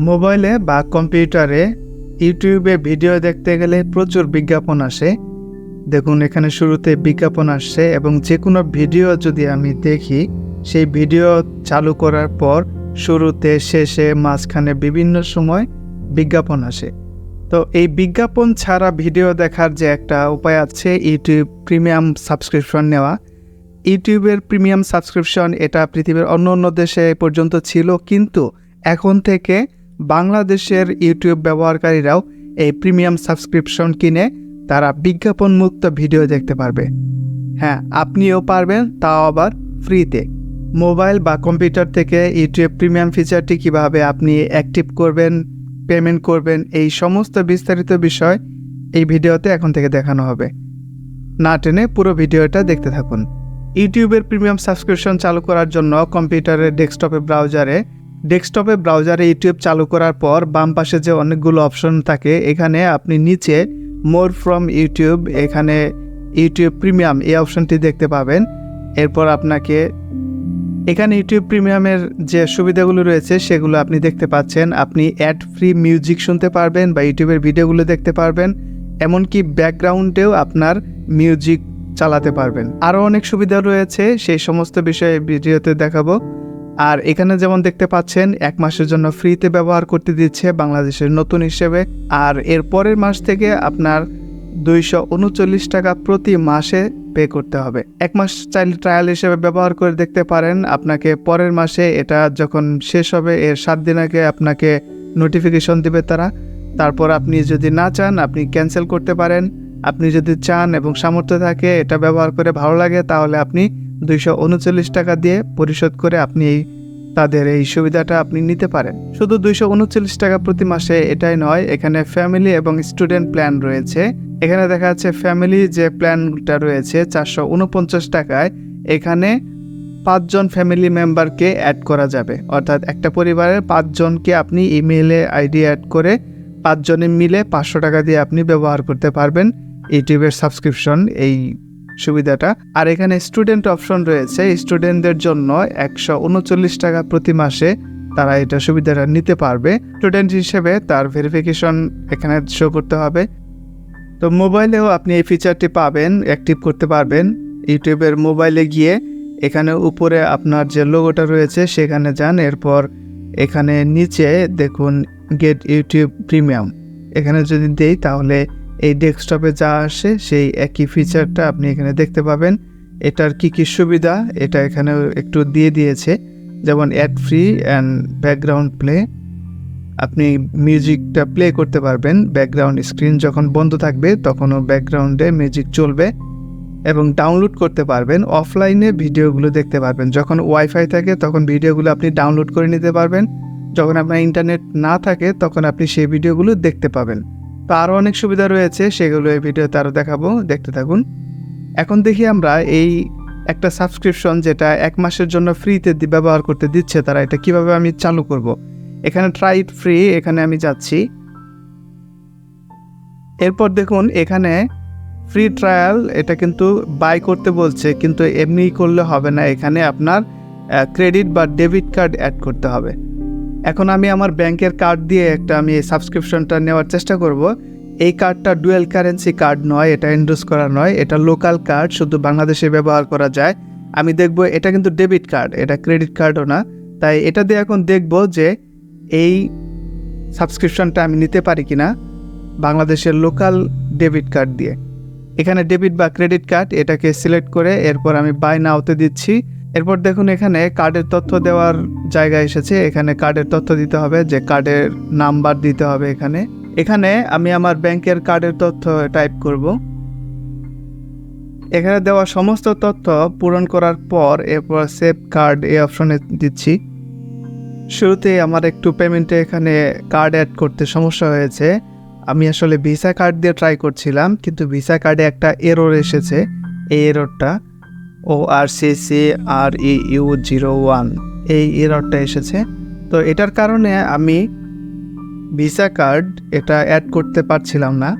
মোবাইলে বা কম্পিউটারে ইউটিউবে ভিডিও দেখতে গেলে প্রচুর বিজ্ঞাপন আসে। দেখুন এখানে শুরুতে বিজ্ঞাপন আসছে এবং যে কোনো ভিডিও যদি আমি দেখি সেই ভিডিও চালু করার পর শুরুতে, শেষে, মাঝখানে বিভিন্ন সময় বিজ্ঞাপন আসে। তো এই বিজ্ঞাপন ছাড়া ভিডিও দেখার যে একটা উপায় আছে, ইউটিউব প্রিমিয়াম সাবস্ক্রিপশন নেওয়া। ইউটিউবের প্রিমিয়াম সাবস্ক্রিপশন এটা পৃথিবীর অন্য দেশে পর্যন্ত ছিল, কিন্তু এখন থেকে বাংলাদেশের ইউটিউব ব্যবহারকারীরাও এই প্রিমিয়াম সাবস্ক্রিপশন কিনে তারা বিজ্ঞাপন মুক্ত ভিডিও দেখতে পারবে। হ্যাঁ, আপনিও পারবেন, তাও আবার ফ্রিতে। মোবাইল বা কম্পিউটার থেকে ইউটিউব প্রিমিয়াম ফিচারটি কিভাবে আপনি অ্যাক্টিভ করবেন, পেমেন্ট করবেন, এই সমস্ত বিস্তারিত বিষয় এই ভিডিওতে এখন থেকে দেখানো হবে। না টেনে পুরো ভিডিওটা দেখতে থাকুন। ইউটিউবের প্রিমিয়াম সাবস্ক্রিপশন চালু করার জন্য কম্পিউটারের ডেস্কটপে ব্রাউজারে ইউটিউব চালু করার পর বাম পাশে যে অনেকগুলো অপশন থাকে, এখানে আপনি নিচে মোর ফ্রম ইউটিউব, এখানে ইউটিউব প্রিমিয়াম এই অপশনটি দেখতে পাবেন। এরপর আপনাকে এখানে ইউটিউব প্রিমিয়ামের যে সুবিধাগুলো রয়েছে সেগুলো আপনি দেখতে পাচ্ছেন। আপনি অ্যাড ফ্রি মিউজিক শুনতে পারবেন বা ইউটিউবের ভিডিওগুলো দেখতে পারবেন, এমনকি ব্যাকগ্রাউন্ডেও আপনার মিউজিক চালাতে পারবেন। আরও অনেক সুবিধা রয়েছে, সেই সমস্ত বিষয়ে ভিডিওতে দেখাবো। আর এখানে যেমন দেখতে পাচ্ছেন 1 মাসের জন্য ফ্রিতে ব্যবহার করতে দিচ্ছে বাংলাদেশের নতুন হিসেবে। আর এর পরের মাস থেকে আপনার 239 টাকা প্রতি মাসে পে করতে হবে। 1 মাস চাইলে ট্রায়াল হিসেবে ব্যবহার করে দেখতে পারেন। আপনাকে পরের মাসে এটা যখন শেষ হবে এর 7 দিন আগে আপনাকে নোটিফিকেশন দিবে তারা। তারপর আপনি যদি না চান আপনি ক্যান্সেল করতে পারেন। আপনি যদি চান এবং সামর্থ্য থাকে এটা ব্যবহার করে ভালো লাগে, তাহলে আপনি 239 টাকা দিয়ে পরিশোধ করে আপনি তাদের এই সুবিধাটা আপনি নিতে পারেন। শুধু 239 টাকা প্রতি মাসে এটাই নয়, এখানে ফ্যামিলি এবং স্টুডেন্ট প্ল্যান রয়েছে। এখানে দেখা যাচ্ছে ফ্যামিলি যে প্ল্যানটা রয়েছে 449 টাকায়, এখানে 5 জন ফ্যামিলি মেম্বারকে অ্যাড করা যাবে। অর্থাৎ একটা পরিবারের 5 জনকে আপনি ইমেইলে আইডি অ্যাড করে 5 জনে মিলে 500 টাকা দিয়ে আপনি ব্যবহার করতে পারবেন ইউটিউবের সাবস্ক্রিপশন এই সুবিধাটা। আর এখানে স্টুডেন্ট অপশন রয়েছে, স্টুডেন্টদের জন্য 139 টাকা প্রতি মাসে তারা এটা সুবিধাটা নিতে পারবে। স্টুডেন্ট হিসেবে তার ভেরিফিকেশন এখানে শো করতে হবে। তো মোবাইলেও আপনি এই ফিচারটি পাবেন, অ্যাক্টিভ করতে পারবেন। ইউটিউবের মোবাইলে গিয়ে এখানে উপরে আপনার যে লোগোটা রয়েছে সেখানে যান, এরপর এখানে নিচে দেখুন গেট ইউটিউব প্রিমিয়াম, এখানে যদি দেই তাহলে এই ডেস্কটপে যা আসে সেই একই ফিচারটা আপনি এখানে দেখতে পাবেন। এটার কি সুবিধা এটা এখানে একটু দিয়ে দিয়েছে, যেমন add free and background play. আপনি মিউজিকটা প্লে করতে পারবেন, ব্যাকগ্রাউন্ড স্ক্রিন যখন বন্ধ থাকবে তখনও ব্যাকগ্রাউন্ডে মিউজিক চলবে, এবং ডাউনলোড করতে পারবেন। অফলাইনে ভিডিওগুলো দেখতে পারবেন, যখন ওয়াইফাই থাকে তখন ভিডিওগুলো আপনি ডাউনলোড করে নিতে পারবেন, যখন আপনার ইন্টারনেট না থাকে তখন আপনি সেই ভিডিওগুলো দেখতে পাবেন। তো আরও অনেক সুবিধা রয়েছে, সেগুলো এই ভিডিওতে আরও দেখাবো, দেখতে থাকুন। এখন দেখি আমরা এই একটা সাবস্ক্রিপশন যেটা 1 মাসের জন্য ফ্রিতে ব্যবহার করতে দিচ্ছে তারা, এটা কিভাবে আমি চালু করব। এখানে ট্রাই ইট ফ্রি, এখানে আমি যাচ্ছি। এরপর দেখুন এখানে ফ্রি ট্রায়াল, এটা কিন্তু বাই করতে বলছে, কিন্তু এমনি করলে হবে না, এখানে আপনার ক্রেডিট বা ডেবিট কার্ড অ্যাড করতে হবে। এখন আমি আমার ব্যাংকের কার্ড দিয়ে আমি এই সাবস্ক্রিপশনটা নেওয়ার চেষ্টা করব। এই কার্ডটা ডুয়েল কারেন্সি কার্ড নয়, এটা এন্ডোর্স করা নয়, এটা লোকাল কার্ড, শুধু বাংলাদেশে ব্যবহার করা যায়। আমি দেখব এটা কিন্তু ডেবিট কার্ড, এটা ক্রেডিট কার্ডও না। তাই এটা দিয়ে এখন দেখব যে এই সাবস্ক্রিপশনটা আমি নিতে পারি কিনা বাংলাদেশের লোকাল ডেবিট কার্ড দিয়ে। এখানে ডেবিট বা ক্রেডিট কার্ড এটাকে সিলেক্ট করে এরপর আমি বাই নাওতে দিচ্ছি। এরপর দেখুন এখানে কার্ডের তথ্য দেওয়ার জায়গা এসেছে, এখানে কার্ডের তথ্য দিতে হবে, যে কার্ডের নাম্বার দিতে হবে। এখানে আমি আমার ব্যাংকের কার্ডের তথ্য টাইপ করব। এখানে দেওয়া সমস্ত তথ্য পূরণ করার পর এরপর সেভ কার্ড এই অপশনে দিচ্ছি। শুরুতে আমার একটু পেমেন্টে এখানে কার্ড অ্যাড করতে সমস্যা হয়েছে। আমি আসলে ভিসা কার্ড দিয়ে ট্রাই করছিলাম, কিন্তু ভিসা কার্ডে একটা এরর এসেছে। এই এররটা ORCCREU01 এই এররটা এসেছে। তো এটার কারণে আমি ভিসা কার্ড এটা অ্যাড করতে পারছিলাম না।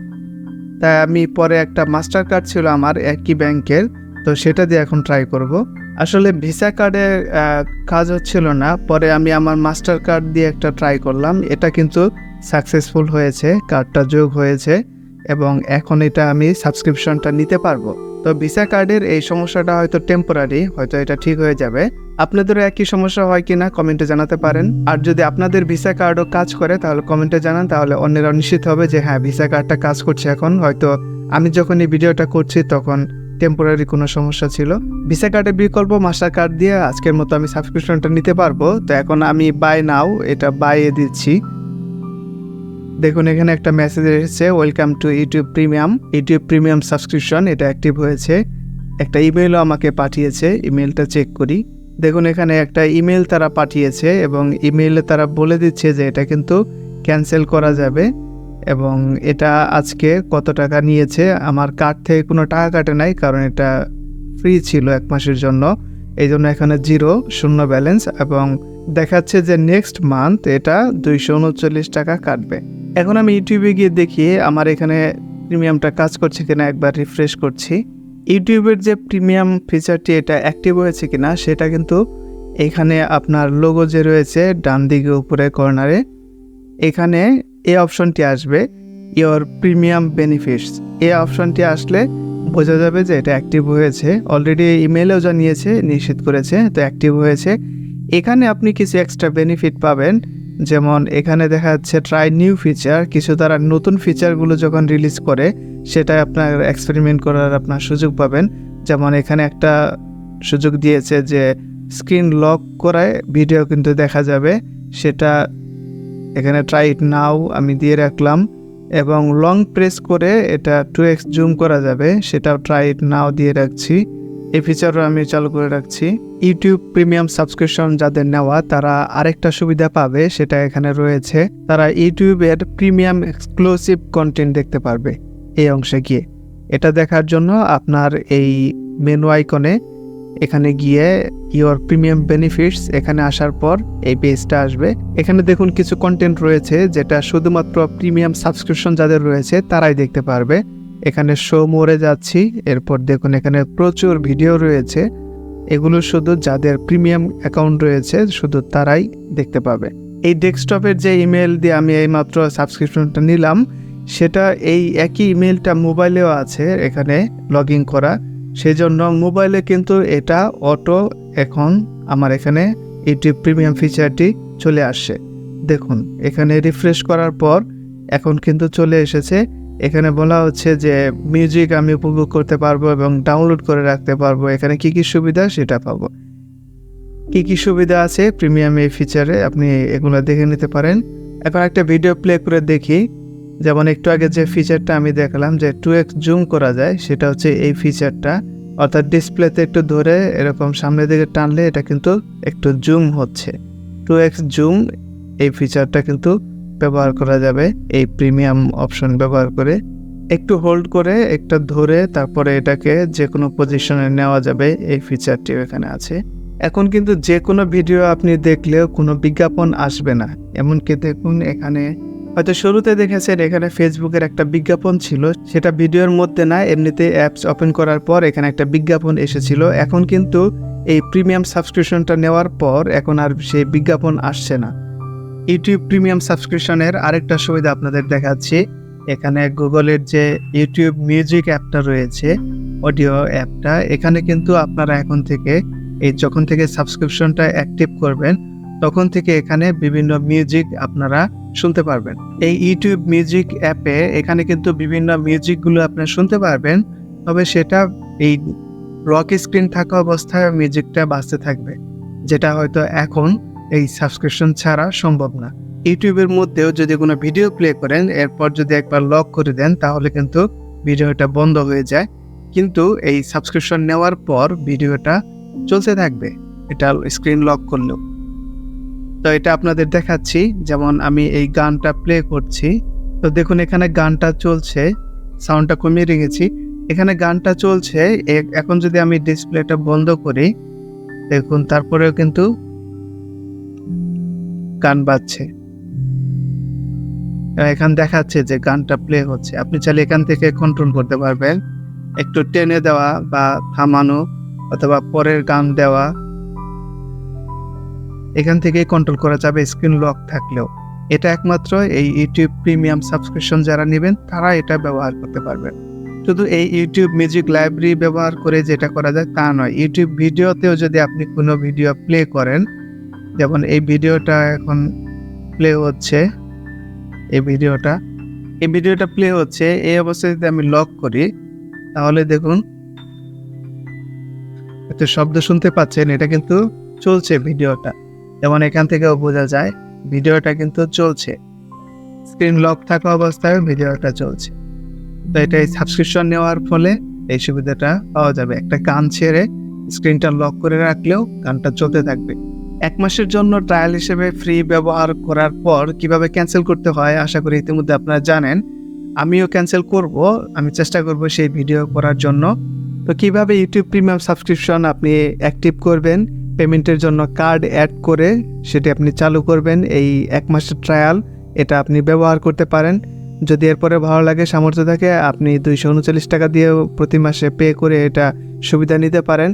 তাই আমি পরে একটা মাস্টার কার্ড ছিল আমার একই ব্যাংকের, তো সেটা দিয়ে এখন ট্রাই করব। আসলে ভিসা কার্ডের কাজ হচ্ছিল না, পরে আমি আমার মাস্টার কার্ড দিয়ে একটা ট্রাই করলাম, এটা কিন্তু সাকসেসফুল হয়েছে, কার্ডটা যোগ হয়েছে এবং এখন এটা আমি সাবস্ক্রিপশনটা নিতে পারবো। তো ভিসা কার্ডের এই সমস্যাটা হয়তো টেম্পোরারি, হয়তো এটা ঠিক হয়ে যাবে। আপনাদেরও একই সমস্যা হয় কিনা কমেন্টে জানাতে পারেন। আর যদি আপনাদের ভিসা কার্ডও কাজ করে তাহলে কমেন্টে জানান, তাহলে অন্যরা নিশ্চিত হবে যে হ্যাঁ ভিসা কার্ডটা কাজ করছে। এখন হয়তো আমি যখন এই ভিডিওটা করছি তখন টেম্পোরারি কোনো সমস্যা ছিল। ভিসা কার্ডের বিকল্প মাস্টার কার্ড দিয়ে আজকের মতো আমি সাবস্ক্রিপশনটা নিতে পারবো। তো এখন আমি বাই নাও এটা বাইয়ে দিচ্ছি। দেখুন এখানে একটা মেসেজ এসেছে, welcome to YouTube premium subscription, এটা অ্যাক্টিভ হয়েছে। একটা ইমেলও আমাকে পাঠিয়েছে, ইমেলটা চেক করি। দেখুন এখানে একটা ইমেল তারা পাঠিয়েছে এবং ইমেইলে তারা বলে দিচ্ছে যে এটা কিন্তু ক্যান্সেল করা যাবে এবং এটা আজকে কত টাকা নিয়েছে। আমার কার্ড থেকে কোনো টাকা কাটে নাই, কারণ এটা ফ্রি ছিল 1 মাসের জন্য, এই জন্য এখানে শূন্য ব্যালেন্স এবং দেখাচ্ছে যে নেক্সট মান্থ এটা 239 টাকা কাটবে। এখন আমি ইউটিউবে গিয়ে দেখি আমার এখানে প্রিমিয়ামটা কাজ করছে কিনা, একবার রিফ্রেশ করছি। ইউটিউবের যে প্রিমিয়াম ফিচারটি এটা অ্যাক্টিভ হয়েছে কিনা সেটা কিন্তু এখানে আপনার লোগো যে রয়েছে ডান দিকে উপরে কর্নারে, এখানে এই অপশনটি আসবে, ইওর প্রিমিয়াম বেনিফিটস। এই অপশনটি আসলে বোঝা যাবে যে এটা অ্যাক্টিভ হয়েছে। অলরেডি ইমেলেও জানিয়েছে, নিশ্চিত করেছে, তো অ্যাক্টিভ হয়েছে। এখানে আপনি কিছু এক্সট্রা বেনিফিট পাবেন, যেমন এখানে দেখা যাচ্ছে ট্রাই নিউ ফিচার। কিছু তারা নতুন ফিচারগুলো যখন রিলিজ করে সেটা আপনার এক্সপেরিমেন্ট করার আপনার সুযোগ পাবেন। যেমন এখানে একটা সুযোগ দিয়েছে যে স্ক্রিন লক করায় ভিডিও কিন্তু দেখা যাবে, সেটা এখানে ট্রাই ইট নাও আমি দিয়ে রাখলাম। এবং লং প্রেস করে এটা 2x জুম করা যাবে, সেটাও ট্রাই ইট নাও দিয়ে রাখছি। এই ফিচারও আমি চালু করে রাখছি। ইউটিউব প্রিমিয়াম সাবস্ক্রিপশন যাদের নেওয়া তারা আরেকটা সুবিধা পাবে, সেটা এখানে রয়েছে, তারা ইউটিউবের প্রিমিয়াম এক্সক্লুসিভ কন্টেন্ট দেখতে পারবে এই অংশে গিয়ে। এটা দেখার জন্য আপনার এই মেনু আইকনে এখানে গিয়ে ইওর প্রিমিয়াম বেনিফিটস এখানে আসার পর এই পেজটা আসবে। এখানে দেখুন কিছু কন্টেন্ট রয়েছে যেটা শুধুমাত্র প্রিমিয়াম সাবস্ক্রিপশন যাদের রয়েছে তারাই দেখতে পারবে। এখানে শো মোরে যাচ্ছি, এরপর দেখুন এখানে প্রচুর ভিডিও রয়েছে, এগুলো শুধু যাদের প্রিমিয়াম অ্যাকাউন্ট রয়েছে শুধু তারাই দেখতে পাবে। এই ডেস্কটপের যে ইমেল দিয়ে আমি এইমাত্র সাবস্ক্রিপশনটা নিলাম, সেটা এই একই ইমেলটা মোবাইলেও আছে এখানে লগ ইন করা, সেই জন্য মোবাইলে কিন্তু এটা অটো এখন আমার এখানে ইউটিউব প্রিমিয়াম ফিচারটি চলে আসছে। দেখুন এখানে রিফ্রেশ করার পর এখন কিন্তু চলে এসেছে। এখানে বলা হচ্ছে যে মিউজিক আমি উপভোগ করতে পারবো এবং ডাউনলোড করে রাখতে পারবো। এখানে কি কি সুবিধা সেটা পাবো, কি কি সুবিধা আছে প্রিমিয়াম এই ফিচারে আপনি এগুলো দেখে নিতে পারেন। এখন একটা ভিডিও প্লে করে দেখি। যেমন একটু আগে যে ফিচারটা আমি দেখালাম যে 2x জুম করা যায়, সেটা হচ্ছে এই ফিচারটা, অর্থাৎ ডিসপ্লেতে একটু ধরে এরকম সামনের দিকে টানলে এটা কিন্তু একটু জুম হচ্ছে। 2x জুম এই ফিচারটা কিন্তু ব্যবহার করা যাবে এই প্রিমিয়াম অপশন ব্যবহার করে। একটু হোল্ড করে একটা ধরে তারপরে এটাকে যে কোনো পজিশনে নেওয়া যাবে, এই ফিচারটি এখানে আছে। এখন কিন্তু যে কোনো ভিডিও আপনি দেখলেও কোনো বিজ্ঞাপন আসবে না। এমনকি দেখুন এখানে হয়তো শুরুতে দেখেছেন এখানে ফেসবুকের একটা বিজ্ঞাপন ছিল, সেটা ভিডিওর মধ্যে না, এমনিতে অ্যাপস ওপেন করার পর এখানে একটা বিজ্ঞাপন এসেছিল। এখন কিন্তু এই প্রিমিয়াম সাবস্ক্রিপশনটা নেওয়ার পর এখন আর সেই বিজ্ঞাপন আসছে না। ইউটিউব প্রিমিয়াম সাবস্ক্রিপশনের আরেকটা সুবিধা আপনাদের দেখাচ্ছি। এখানে গুগলের যে ইউটিউব মিউজিক অ্যাপটা রয়েছে, অডিও অ্যাপটা, এখানে কিন্তু আপনারা এখন থেকে যখন থেকে সাবস্ক্রিপশনটা অ্যাক্টিভ করবেন তখন থেকে এখানে বিভিন্ন মিউজিক আপনারা শুনতে পারবেন। এই ইউটিউব মিউজিক অ্যাপে এখানে কিন্তু বিভিন্ন মিউজিকগুলো আপনারা শুনতে পারবেন, তবে সেটা এই লক স্ক্রিন থাকা অবস্থায় মিউজিকটা বাজতে থাকবে, যেটা হয়তো এখন এই সাবস্ক্রিপশন ছাড়া সম্ভব না। ইউটিউবের মধ্যেও যদি কোনো ভিডিও প্লে করেন এরপর যদি একবার লক করে দেন তাহলে কিন্তু ভিডিওটা বন্ধ হয়ে যায়, কিন্তু এই সাবস্ক্রিপশন নেওয়ার পর ভিডিওটা চলতে থাকবে এটা স্ক্রিন লক করলেও। তো এটা আপনাদের দেখাচ্ছি, যেমন আমি এই গানটা প্লে করছি, তো দেখুন এখানে গানটা চলছে, সাউন্ডটা কমিয়ে রেখেছি, এখানে গানটা চলছে। এখন যদি আমি ডিসপ্লেটা বন্ধ করি দেখুন তারপরেও কিন্তু গান বাজছে, এখানে দেখাচ্ছে যে গানটা প্লে হচ্ছে। আপনি চাইলে এখান থেকে কন্ট্রোল করতে পারবেন, একটু টেনে দেওয়া বা থামানো অথবা পরের গান দেওয়া এখান থেকেই কন্ট্রোল করা যাবে স্ক্রিন লক থাকলেও। এটা একমাত্র এই ইউটিউব প্রিমিয়াম সাবস্ক্রিপশন যারা নেবেন তারা এটা ব্যবহার করতে পারবেন। শুধু এই ইউটিউব মিউজিক লাইব্রেরি ব্যবহার করে যেটা করা যায় তা নয়, ইউটিউব ভিডিওতেও যদি আপনি কোনো ভিডিও প্লে করেন, যেমন এই ভিডিওটা এখন প্লে হচ্ছে, এই ভিডিওটা প্লে হচ্ছে, এই অবস্থায় যদি আমি লক করি তাহলে দেখুন একটু শব্দ শুনতে পাচ্ছেন, এটা কিন্তু চলছে ভিডিওটা। যেমন এখান থেকেও বোঝা যায় ভিডিওটা কিন্তু চলছে, স্ক্রিন লক থাকা অবস্থায় ভিডিওটা চলছে। তো এটা এই সাবস্ক্রিপশন নেওয়ার ফলে এই সুবিধাটা পাওয়া যাবে। একটা গান ছেড়ে স্ক্রিনটা লক করে রাখলেও গানটা চলতে থাকবে। 1 মাসের জন্য ট্রায়াল হিসেবে ফ্রি ব্যবহার করার পর কিভাবে ক্যান্সেল করতে হয় আশা করি ইতিমধ্যে আপনারা জানেন। আমিও ক্যান্সেল করব, আমি চেষ্টা করব সেই ভিডিও করার জন্য। তো কিভাবে ইউটিউব প্রিমিয়াম সাবস্ক্রিপশন আপনি অ্যাক্টিভ করবেন, পেমেন্টের জন্য কার্ড অ্যাড করে সেটি আপনি চালু করবেন। এই 1 মাসের ট্রায়াল এটা আপনি ব্যবহার করতে পারেন। যদি এরপরে ভালো লাগে, সামর্থ্য থাকে, আপনি 239 টাকা দিয়েও প্রতি মাসে পে করে এটা সুবিধা নিতে পারেন।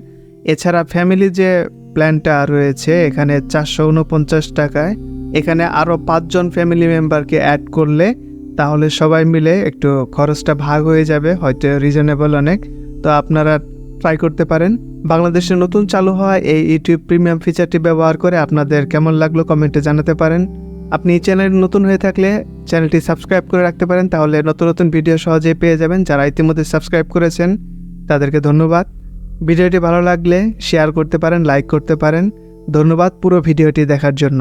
এছাড়া ফ্যামিলি যে প্ল্যানটা রয়েছে এখানে 449 টাকায়, এখানে আরও 5 জন ফ্যামিলি মেম্বারকে অ্যাড করলে তাহলে সবাই মিলে একটু খরচটা ভাগ হয়ে যাবে, হয়তো রিজনেবল অনেক। তো আপনারা ট্রাই করতে পারেন। বাংলাদেশে নতুন চালু হওয়া এই ইউটিউব প্রিমিয়াম ফিচারটি ব্যবহার করে আপনাদের কেমন লাগলো কমেন্টে জানাতে পারেন। আপনি এই চ্যানেল নতুন হয়ে থাকলে চ্যানেলটি সাবস্ক্রাইব করে রাখতে পারেন, তাহলে নতুন নতুন ভিডিও সহজেই পেয়ে যাবেন। যারা ইতিমধ্যে সাবস্ক্রাইব করেছেন তাদেরকে ধন্যবাদ। ভিডিওটি ভালো লাগলে শেয়ার করতে পারেন, লাইক করতে পারেন। ধন্যবাদ পুরো ভিডিওটি দেখার জন্য।